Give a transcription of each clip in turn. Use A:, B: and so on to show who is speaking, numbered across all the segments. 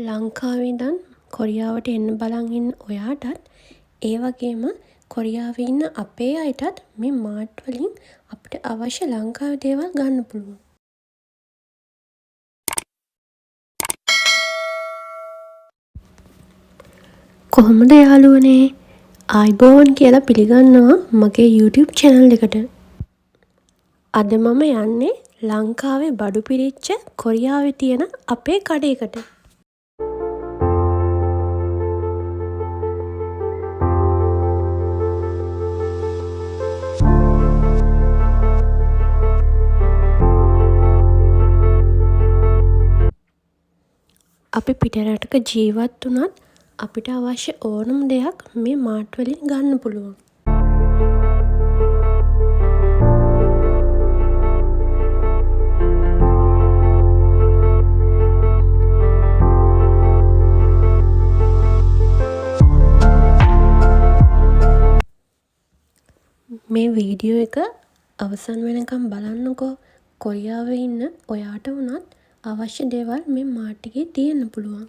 A: ලංකාවේ ඉඳන් කොරියාවට එන්න බලන් ඉන්න ඔයාටත් ඒ වගේම කොරියාවේ ඉන්න අපේ අයටත් මේ මාර්ට් වලින් අපිට අවශ්‍ය ලංකාවේ දේවල් ගන්න පුළුවන්. කොහොමද යාළුවනේ? ආයිබෝවන් කියලා පිළිගන්නවා මගේ YouTube channel එකට. අද මම යන්නේ ලංකාවේ බඩු පිරිච්ච කොරියාවේ තියෙන අපේ කඩේකට. අපි පිටරටක ජීවත් වුණත් අපිට අවශ්‍ය ඕනම දෙයක් මේ මාර්ට් වලින් ගන්න පුළුවන්. මේ වීඩියෝ එක අවසන් වෙනකම් බලන්නකෝ. කොරියාවේ ඉන්න ඔයාට වුණත් අවශ්‍ය දේවල් මේ මාර්ට් එකේ තියෙන්න පුළුවන්.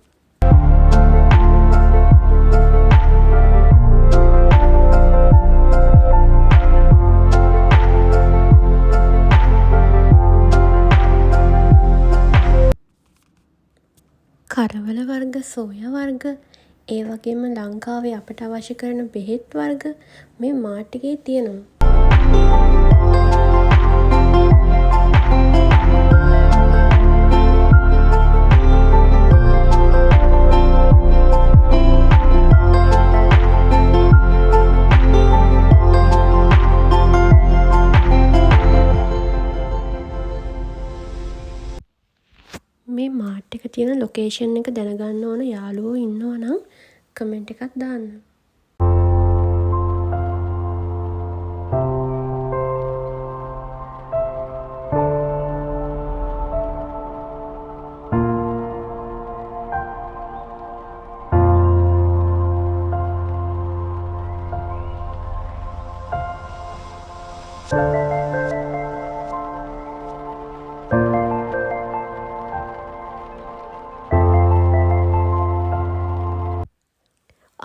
A: කරවල වර්ග, සෝයා වර්ග, ඒ වගේම ලංකාවේ අපට අවශ්‍ය කරන බෙහෙත් වර්ග මේ මාර්ට් එකේ තියෙනවා. මේ මාර්ට් එක තියෙන ලොකේෂන් එක දැනගන්න ඕන යාළුවෝ ඉන්නවා නම් කමෙන්ට් එකක් දාන්න.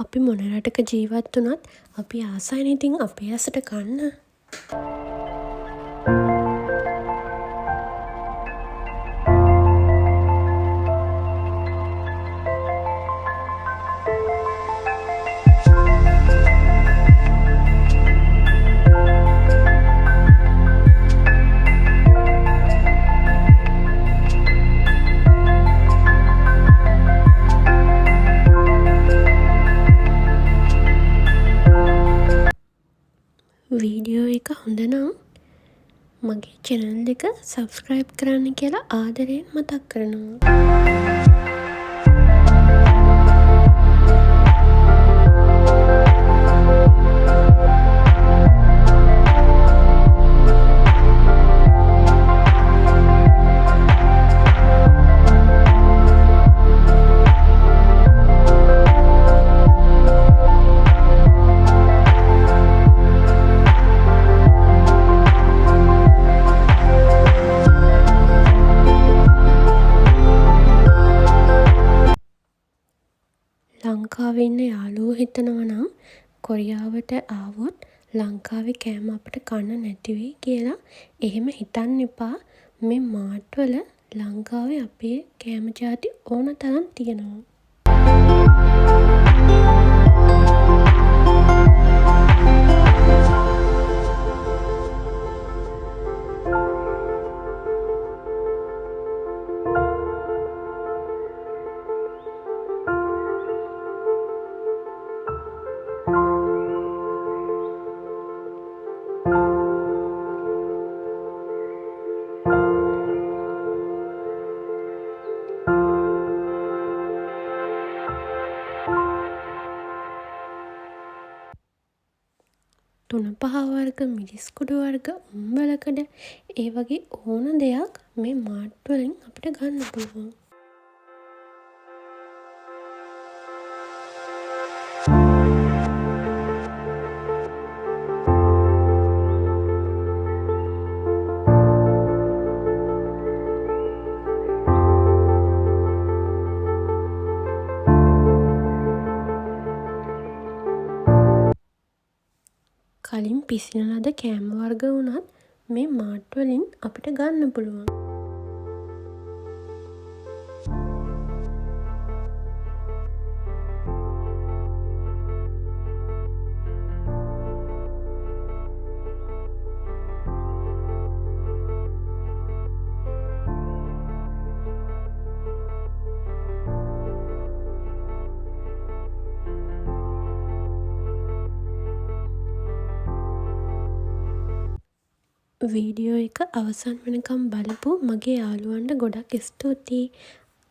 A: අපි මොන රටක ජීවත් වුණත් අපි ආසයිනේ ඉතින් අපේ ඇසට කන්න. වීඩියෝ එක හොඳ නම් මගේ channel එක subscribe කරන්න කියලා ආදරයෙන් මතක් කරනවා. ලංකාවේ ඉන්න යාළුවෝ හිතනවා නම් කොරියාවට ආවොත් ලංකාවේ කෑම අපිට කන්න නැති වෙයි කියලා. එහෙම හිතන්න එපා. මේ මාර්ට් වල ලංකාවේ අපේ කෑම ජාති ඕන තරම් තියෙනවා. තුන පහ වර්ග, මිරිස් කුඩු වර්ග, උම්බලකඩ, ඒ වගේ ඕන දෙයක් මේ මාර්ට් වලින් අපිට ගන්න පුළුවන්. කලින් පිසින ලද කෑම වර්ග වුණත් මේ මාට් වලින් අපිට ගන්න පුළුවන්. වීඩියෝ එක අවසන් වෙනකම් බලපු මගේ යාළුවන්ට ගොඩක් ස්තුතියි.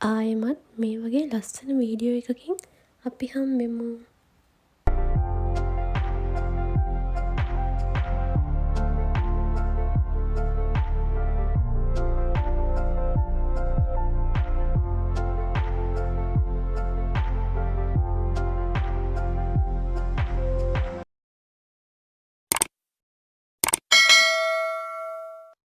A: ආයෙමත් මේ වගේ ලස්සන වීඩියෝ එකකින් අපි හම්බෙමු.